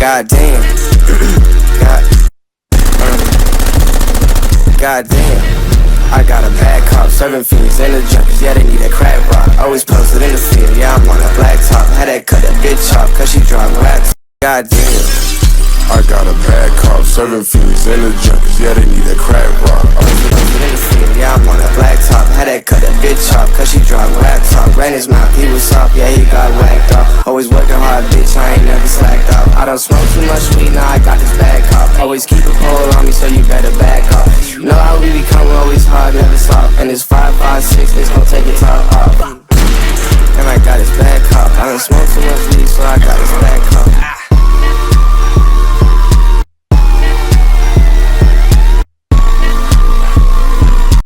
Goddamn. Goddamn. I got a bad cop, serving fiends in the junkies, yeah, they need that crack rock. Always posted in the field, yeah, I'm on a black top. Had that cut that bitch off, cause she drive wax. Goddamn. I got a bad cop, serving fiends in the junkies, yeah, they need that crack rock. Always posted in the field, yeah, I'm on a black top. Had that cut that bitch off, cause she drive wax off. Ran his mouth, he was soft, yeah, he got whacked off. Always working hard, bitch, I ain't never slacked off. I don't smoke too much weed, now I got this bad cop. Always keep a pole on me, so you better back off. You know how we become always hard, never soft. And it's 5